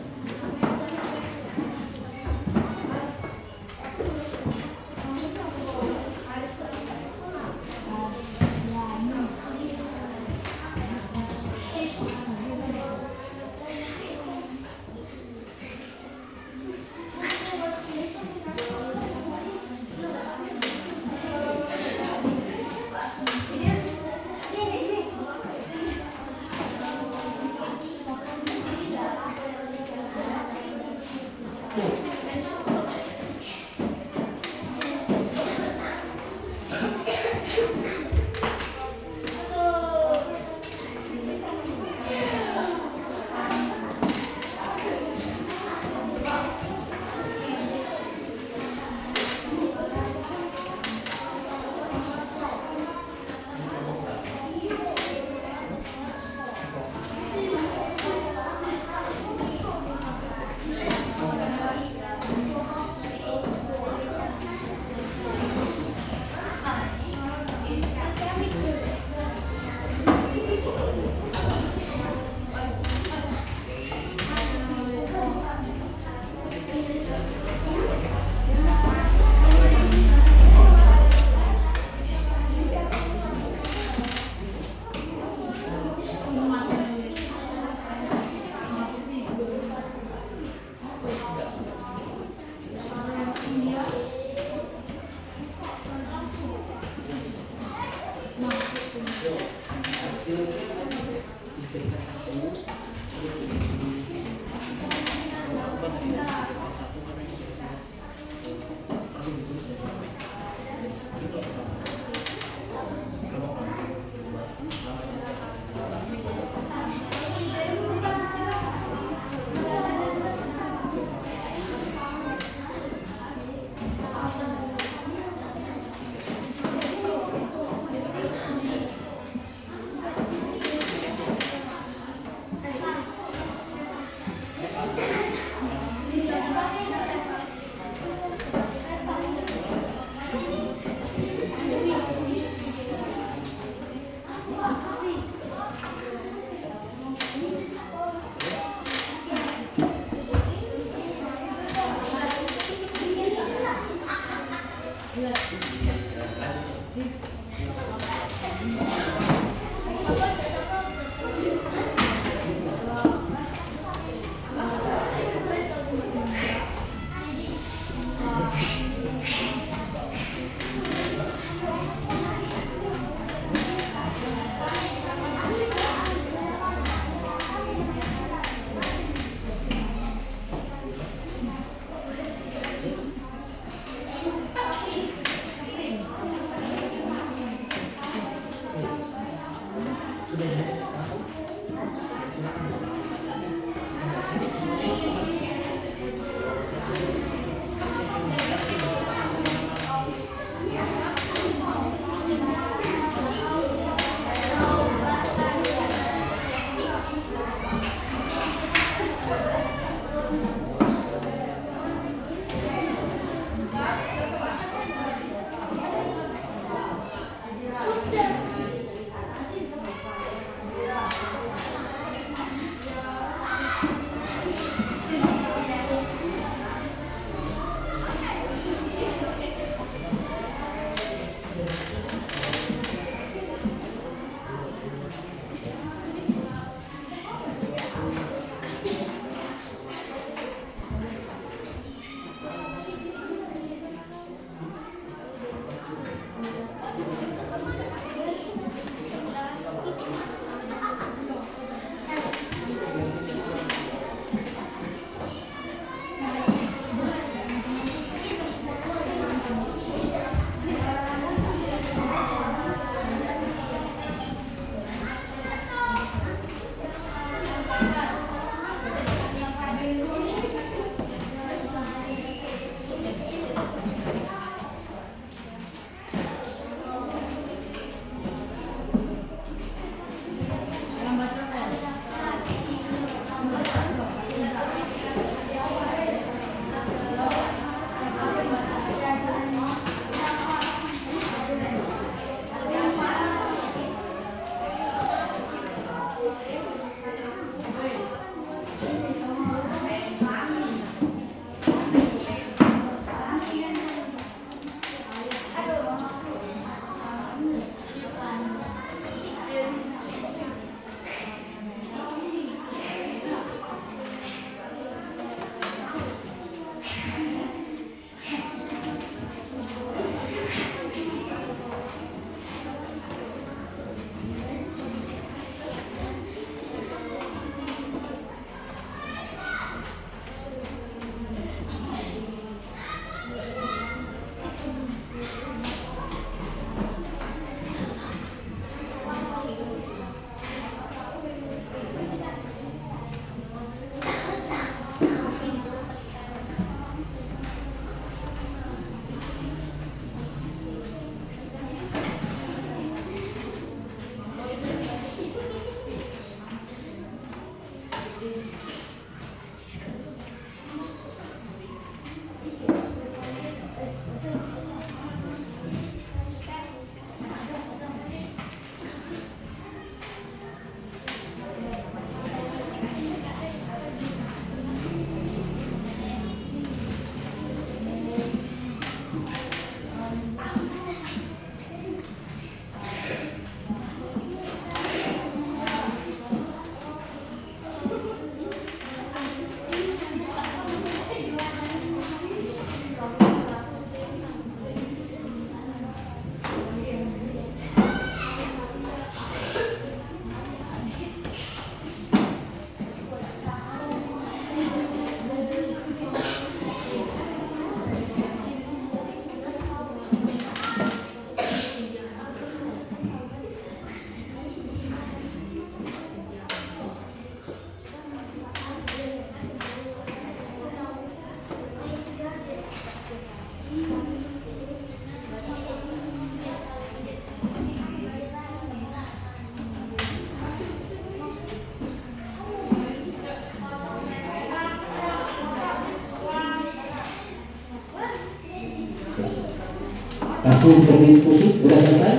kasih berdiskusi. Udah selesai?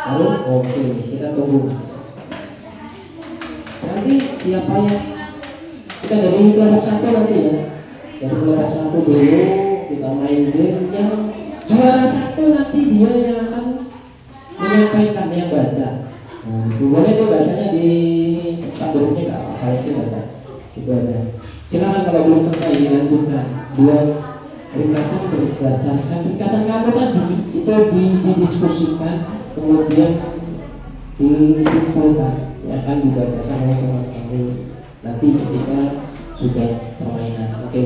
Lalu oke, kita tunggu. Nanti siapa yang kita dari kelompok 1 nanti ya. Dari kelompok 1 dulu kita main game yang juara 1 nanti dia yang akan menyampaikan yang baca. Nah, boleh tuh bacanya di grupnya nggak apa-apa, itu baca. Itu aja. Silakan kalau belum selesai dilanjutkan. Dia ringkasan kamu tadi itu didiskusikan, kemudian disimpulkan, yang akan dibacakan oleh teman kamu nanti ketika sudah permainan. Oke.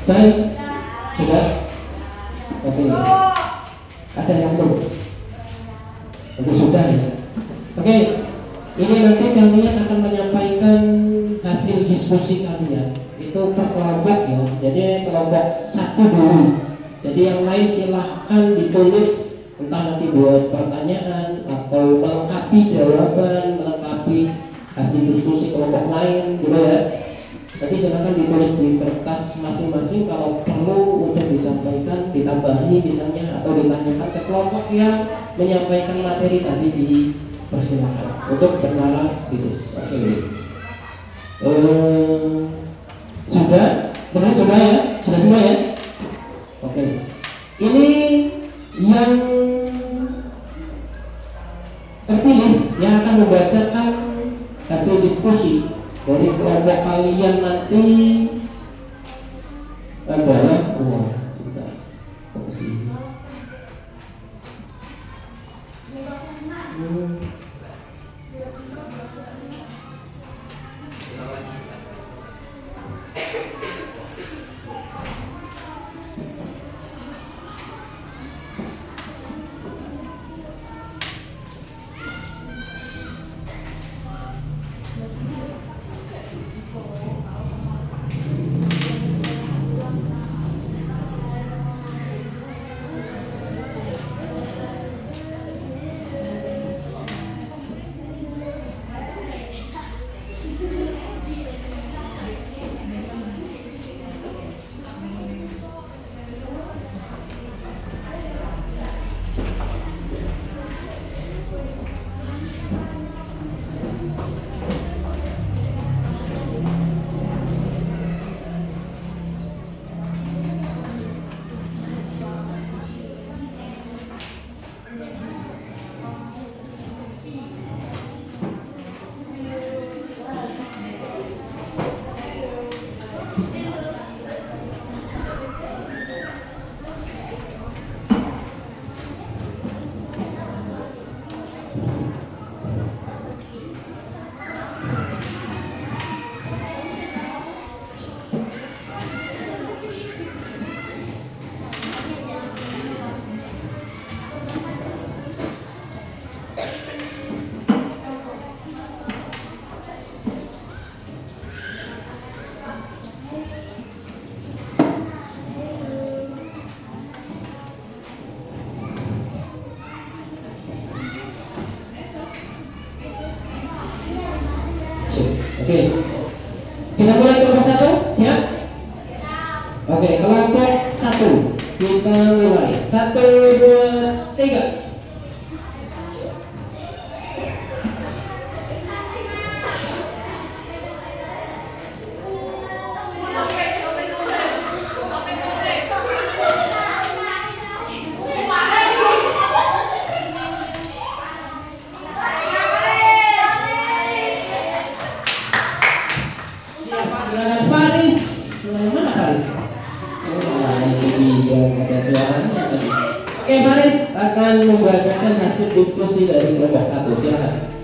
Saya sudah. Oke. Ada yang belum? Tapi sudah ya. Oke. Ini nanti kalian akan menyampaikan hasil diskusi kalian. Itu per kelompok ya. Jadi kelompok 1 dulu. Jadi yang lain silahkan ditulis, entah nanti buat pertanyaan atau melengkapi jawaban, melengkapi hasil diskusi kelompok lain gitu ya. Nanti silahkan ditulis di kertas masing-masing, kalau perlu untuk disampaikan, ditambahi misalnya, atau ditanyakan ke kelompok yang menyampaikan materi tadi, dipersilakan untuk bernalar kritis. Oke. Sudah? Benar sudah ya? Sudah semua ya? Oke. Ini yang terpilih yang akan membacakan hasil diskusi dari kelompok kalian nanti adalah sebentar. Kok kesini? Oke. Kita mulai kelompok 1, siap? Oke, kelompok 1. Kita mulai. 1, 2, 3. Oke, Faris akan membacakan hasil diskusi dari kelompok 1. Silakan.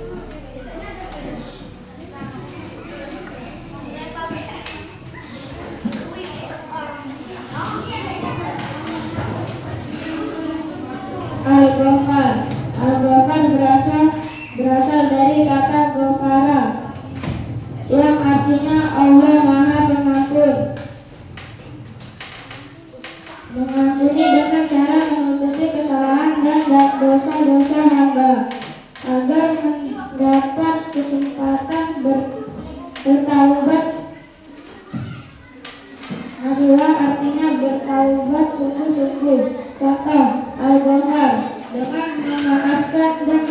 Al-Ghafar. Al-Ghafar berasal dari kata Ghafara yang artinya Allah Maha Pengampun. Mengampuni dengan cara menutupi kesalahan dan dosa-dosa hamba agar mendapat kesempatan bertaubat. Nasuha artinya bertaubat sungguh-sungguh. Contoh, Al-Ghafar dengan memaafkan dan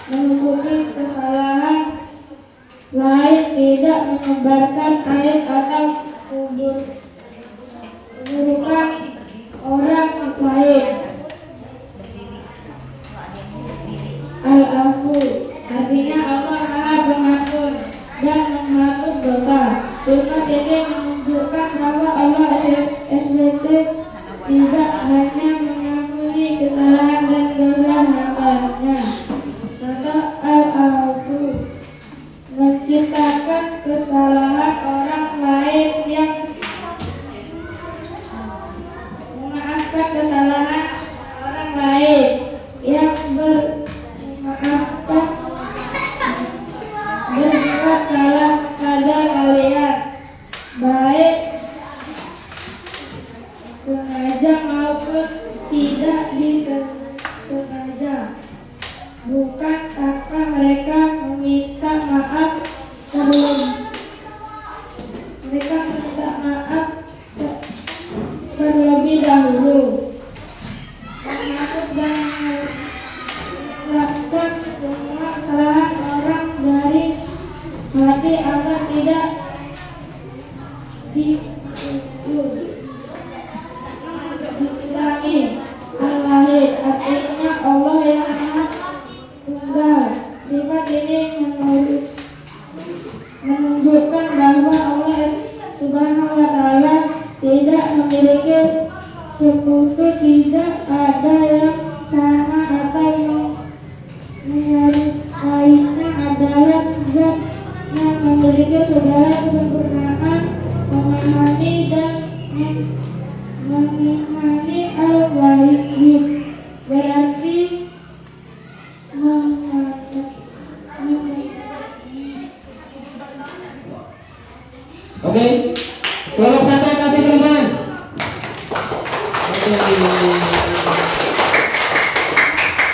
menutupi kesalahan lain, tidak menyebarkan aib atau keburukan orang lain. Al-Afu artinya Allah Maha Pengampun dan menghapus dosa. Sunnah ini menunjukkan bahwa Allah SWT tidak hanya mengampuni kesalahan dan dosa hamba-Nya. Contoh, Al-Afu menciptakan kesalahan orang lain yang memaafkan kesalahan orang lain, yang bermaafkan berbuat salah pada kalian, baik sengaja maupun tidak disengaja, bukan tanpa mereka meminta maaf terlebih dahulu, menghapus dan melakukan semua kesalahan orang dari hati agar tidak diulangi. Al-Wahid artinya Allah yang Maha Tunggal. Sifat ini menunjukkan bahwa Allah Subhanahu wa Ta'ala tidak memiliki sekutu, tidak ada yang sama atau menyertainya, adalah zat yang memiliki segala kesempurnaan, memahami dan mengimani. Al-Wahid berarti Oke, kelompok 1 kasih teman. Oke,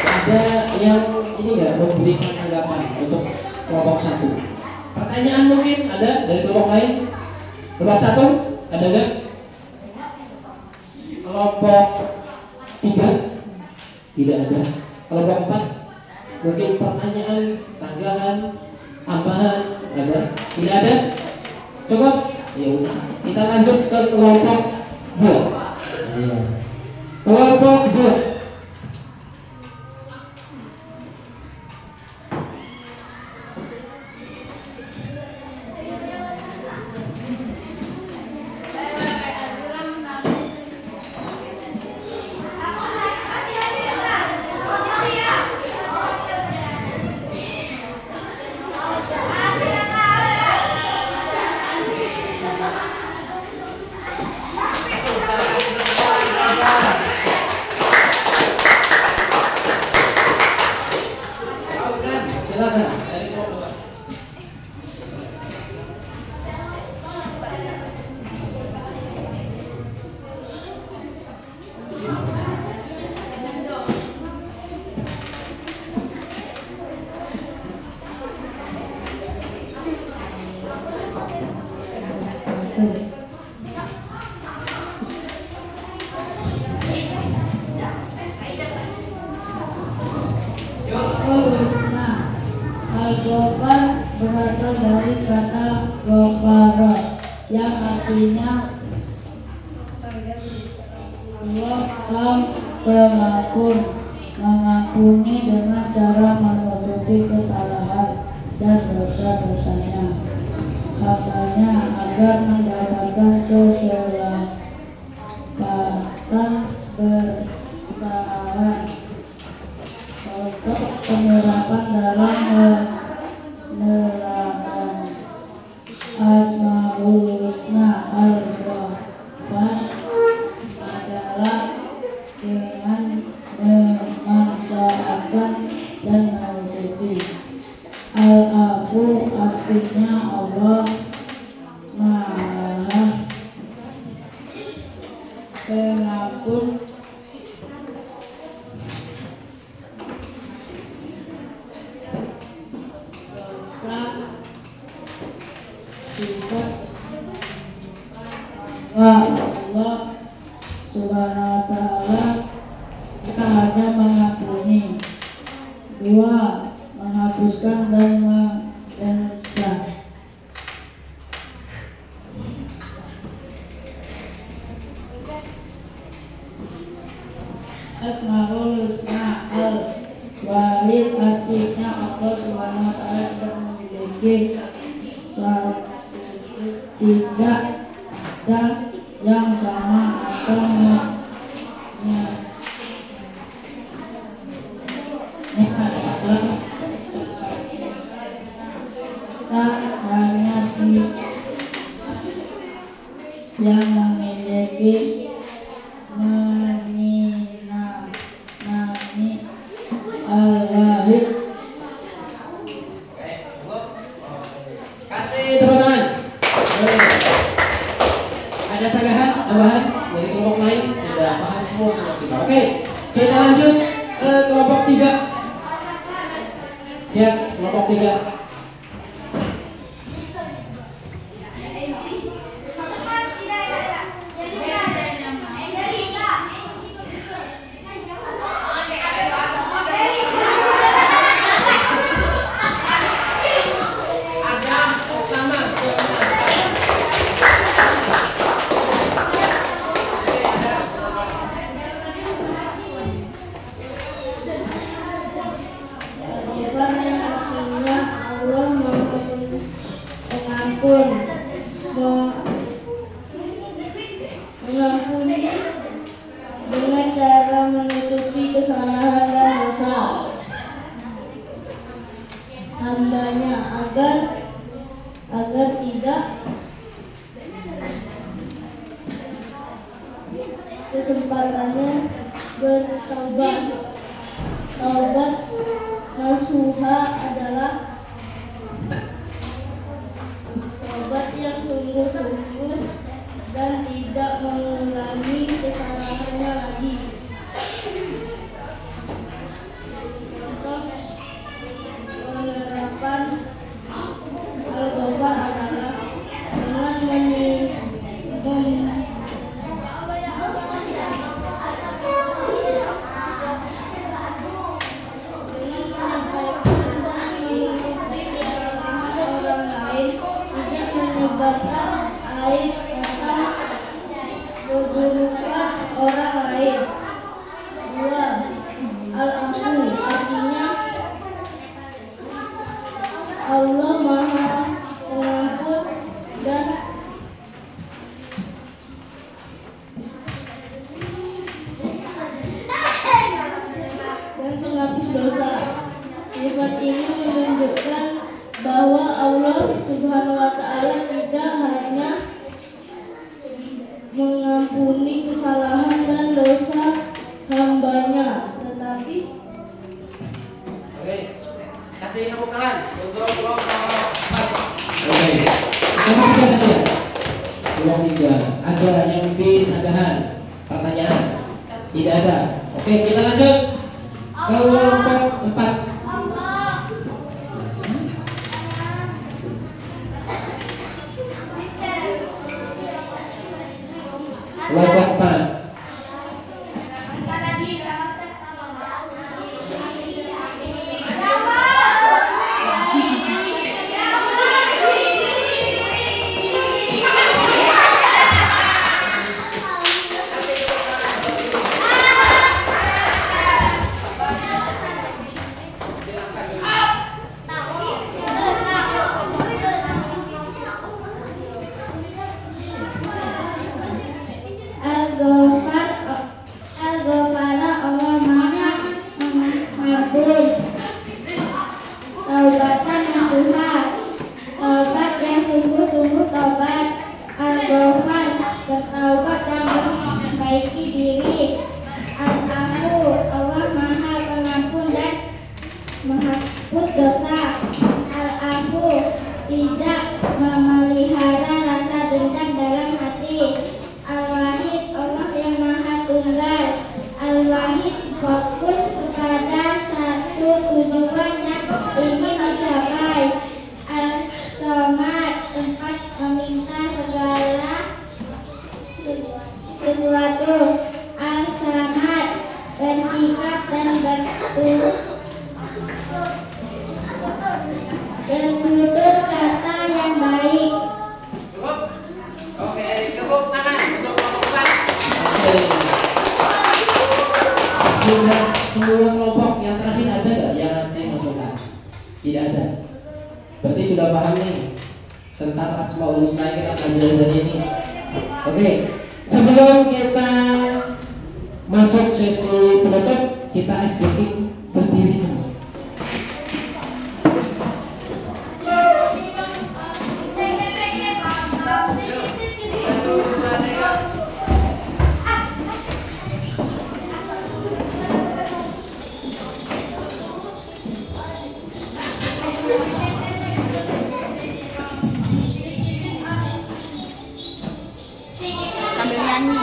ada yang ini nggak memberikan tanggapan untuk kelompok 1? Pertanyaan mungkin ada dari kelompok lain? Kelompok 1 ada nggak? Kelompok 3 tidak ada. Kelompok 4 mungkin pertanyaan, sanggahan, tambahan ada? Tidak ada? Cukup? Ya udah, kita lanjut ke kelompok 2. Ya. Kelompok 2. Silakan dari kelompok 2. Al-Ghafar berasal dari kata ghafara yang artinya Allah Pengampun, mengampuni dengan cara menutupi kesalahan dan dosa-dosanya hambanya agar mendapatkan keselamatan bertahan. Untuk penerapan dalam menerangkan Asmaul Husna Al-Ghafar adalah dengan memanfaatkan dan menutupi. Al-Afu artinya Allah Maha Pengampun, sifat Allah Subhanahu wa Ta'ala kita hanya mengampuni. 2. Menghapuskan dan mendensa. Asmaul Husna Al-Wahid artinya Allah Subhanahu wa Ta'ala tidak memiliki tidak ada yang sama atau hanya yang memiliki maksimal. Oke, kita lanjut ke kelompok 3. Siap, kelompok 3. Mengampuni dengan cara menutupi kesalahan dan dosa hambanya agar tidak kesempatannya bertaubat. Taubat nasuha adalah taubat yang sungguh-sungguh dan tidak mengulangi kesalahannya lagi. Contoh penerapan Al-Ghafar adalah dengan menutupi kesalahan orang lain, tidak menyebarkan aib atau keburukan orang lain. 2. Al-Afu artinya Allah Maha Pengampun dan penghapus dosa. Sifat ini menunjukkan bahwa Allah Subhanahu wa Ta'ala tidak hanya mengampuni kesalahan dan dosa hambanya, tetapi Oke, kasih tepuk tangan untuk kelompok 4. Oke, kelompok 3 saja. Kelompok 3, ada yang disadahan pertanyaan? Tidak ada. Oke, kita lanjut kelompok 4. Kelompok 4. Al-Ghafara Allah Maha Pengampun. Taubatan nasuha, taubat yang sungguh-sungguh taubat. Al-Ghafar bertaubat dan memperbaiki diri. Al-Afu Allah Maha Pengampun dan menghapus dosa. Al-Afu tidak memelihara rasa dendam dalam hati. Al-Wahid Allah yang Maha Tunggal. Al-Wahid fokus kepada satu tujuan yang ingin dicapai. Al-Samad tempat meminta segala sesuatu. Al-Samad bersikap dan bertutur kata yang baik. Cukup? Oke, tepuk tangan untuk kelompok 4. Sudah semua kelompok yang terakhir ada nggak yang ngasih masukan? Tidak ada. Berarti sudah paham nih tentang Asmaul Husna yang kita pelajari tadi ini. Oke, sebelum kita masuk sesi penutup, kita ice breaking berdiri semua. Sambil nyanyi.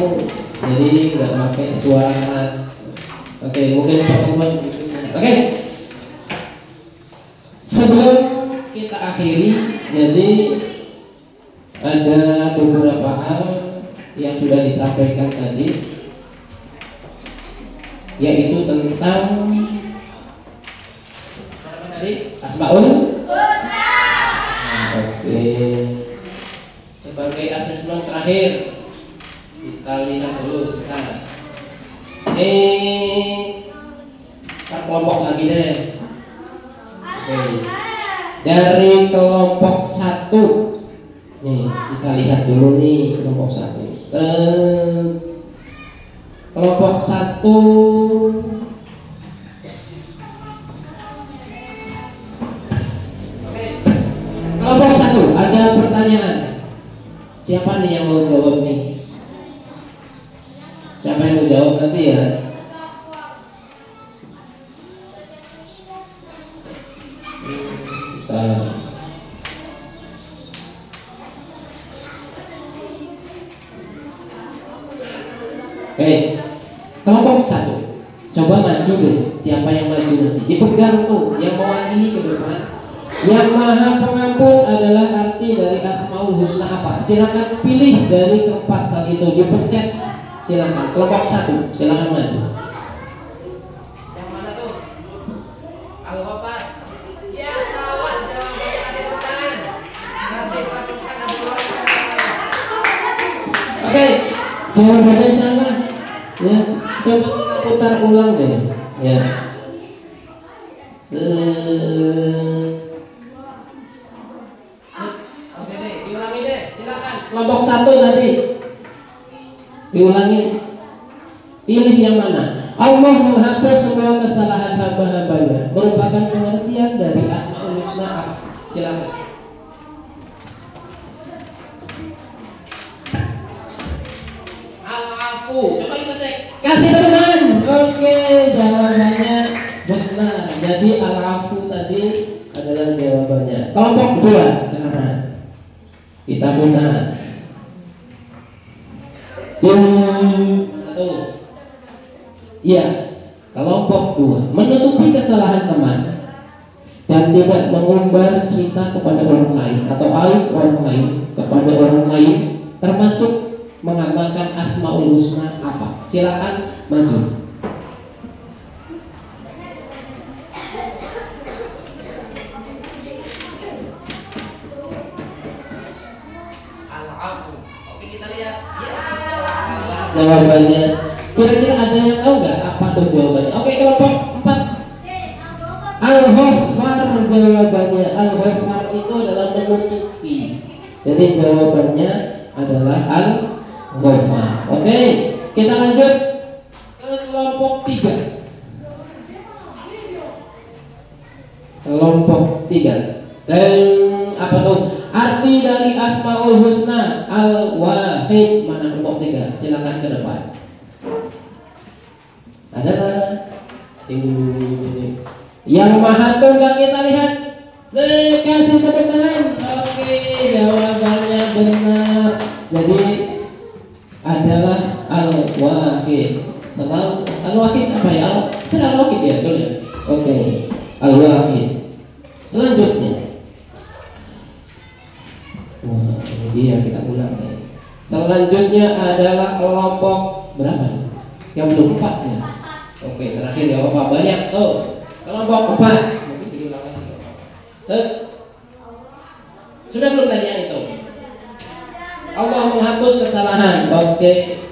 kamu, jadi nggak pakai suara keras. Oke, mungkin pertemuan berikutnya. Oke, sebelum kita akhiri, jadi ada beberapa hal yang sudah disampaikan tadi, yaitu tentang apa tadi? Asmaul Husna. Oke. Sebagai asesmen terakhir, kita lihat dulu sekarang. Kan kelompok lagi deh. Oke. Dari kelompok 1, nih kita lihat dulu nih kelompok 1. Kelompok 1 kelompok 1 ada pertanyaan. Siapa nih yang mau jawab nih? Siapa yang mau jawab nanti ya? Oke, kelompok 1 coba maju deh. Siapa yang maju nanti? Dipegang tuh, yang mewakili ke depan. Yang Maha Pengampun adalah arti dari Asmaul Husna apa? Silakan pilih dari keempat hal itu, dipencet. Silakan. Kelompok 1, silakan maju. Yang mana tuh? Al-Ghafar. Ya salah, jawabannya ada di depan. Masih lakukan Oke, jawabannya salah. Ya, coba kita putar ulang deh. Ya. Oke deh, diulangi deh, silakan. Kelompok 1 tadi diulangi. Pilih yang mana? Allah menghapus semua kesalahan hamba-hambanya merupakan pengertian dari Asmaul Husna apa? Silakan. Al-Afu. Coba kita cek. Kasih teman. Oke, jawabannya benar. Jadi Al-Afu tadi adalah jawabannya. Kelompok 2 sekarang. Kita putar. Tuh. Iya. Kelompok 2 menutupi kesalahan teman dan tidak mengumbar cerita kepada orang lain atau aib orang lain kepada orang lain, termasuk mengamalkan Asmaul Husna apa? Silakan maju. Al-Afu. Oke, kita lihat. Ya, Jawabannya kira-kira ada yang tahu nggak apa tuh jawabannya? Oke, kelompok 4 Al-Ghaffar. Jawabannya Al-Ghaffar itu adalah menutupi. Jadi jawabannya adalah Al-Ghaffar. Oke, kita lanjut ke kelompok 3. Kelompok 3. Apa tuh? Arti dari Asmaul Husna Al-Wahid. Mana kelompok 3? Silakan ke depan. Ada yang Maha Tunggal, kita lihat. Kasih tepuk tangan. Oke, jawabannya benar. Jadi adalah Al-Wahid. Selalu Al-Wahid apa ya? Itu Al-Wahid ya, betul ya? Oke, Al-Wahid. Selanjutnya, wah, ini dia, kita ulang ya. Selanjutnya adalah kelompok berapa? Yang belum 4 ya. Oke, terakhir ya apa? Banyak. Oh, kelompok 4. Mungkin diulang lagi. Sudah belum tadi yang itu? Allah menghapus kesalahan. Oke.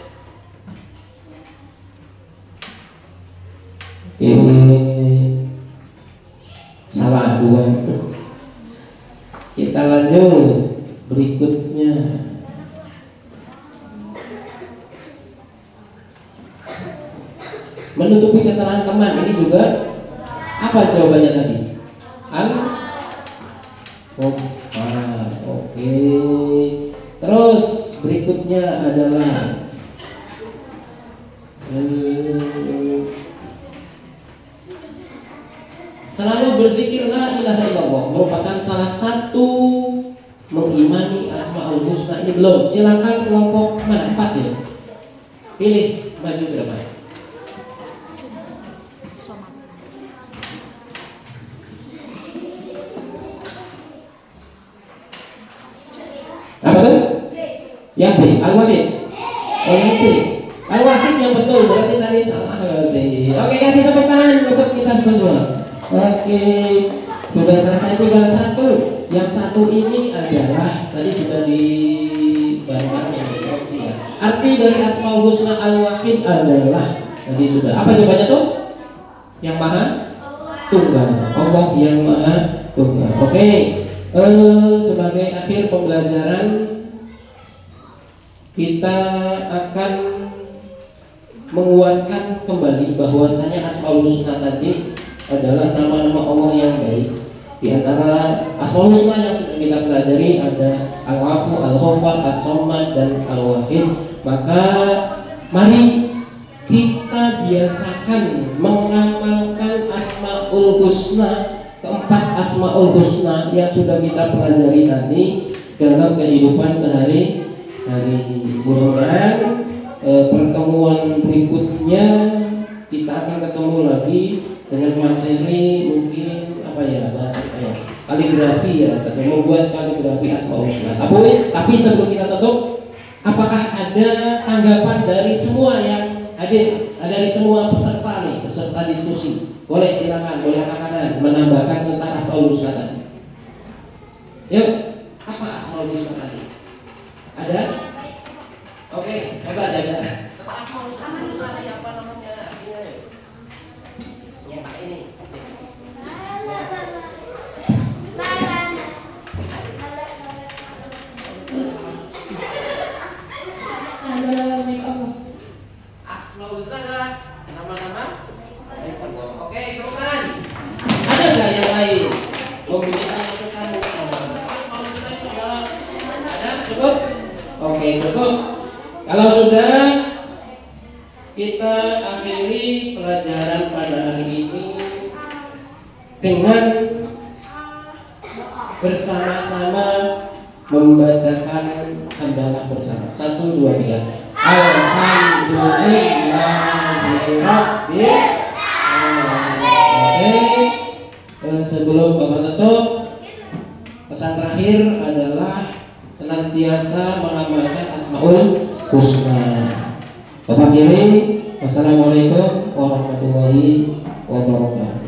Salah 2. Kita lanjut berikutnya. Menutupi kesalahan teman, ini juga apa jawabannya tadi? Al-Ghaffar. Oke. Terus berikutnya adalah selalu berzikir la ilaha illallah merupakan salah satu mengimani Asmaul Husna. Ini belum. Silakan kelompok mana? 4 ya. Pilih, maju ke depan. Apa tuh? Yang B, Al-Wahid. Oh yang B, Al-Wahid yang betul, berarti tadi salah berarti. Oke, kasih tepuk tangan untuk kita semua. Oke, sudah selesai, tinggal satu. Yang satu ini adalah tadi sudah dibacakan yang introduksi ya. Arti dari Asmaul Husna Al-Wahid adalah tadi sudah. Apa jawabannya tuh? Yang maha tunggal. Allah yang maha tunggal. Oke. Sebagai akhir pembelajaran kita akan menguatkan kembali bahwasanya Asmaul Husna tadi adalah nama-nama Allah yang baik. Di antara Asmaul Husna yang sudah kita pelajari ada Al-Afu, Al-Ghaffar, As-Samad dan Al-Wahid. Maka mari kita biasakan mengamalkan Asmaul Husna, keempat Asmaul Husna yang sudah kita pelajari tadi dalam kehidupan sehari-hari. Mudah-mudahan pertemuan berikutnya kita akan ketemu lagi dengan materi mungkin apa ya, bahasa apa ya, kaligrafi ya, membuat kaligrafi Asmaul Husna. Tapi sebelum kita tutup, apakah ada tanggapan dari semua yang hadir, dari semua peserta nih, peserta diskusi? Boleh, silakan, boleh angkat tangan menambahkan tentang Asmaul Husna tadi. Yuk, apa Asmaul Husna tadi? Ada? Oke, coba Jaja. Tentang Asmaul Husna tadi apa namanya? Artinya ya Pak ini. Asmaul Husna adalah nama-nama. Oke, terusan. Ada nggak yang lain? Memberikan masukan Asmaul Husna itu adalah ada? Cukup? Oke, cukup. Kalau sudah, kita akhiri pelajaran pada hari ini dengan bersama-sama membacakan hamdalah bersama. 1, 2, 3. Alhamdulillahirabbil alamin. Oke. Sebelum Bapak tutup, pesan terakhir adalah senantiasa mengamalkan Asmaul Husna. Bapak kiri, wassalamualaikum warahmatullahi wabarakatuh.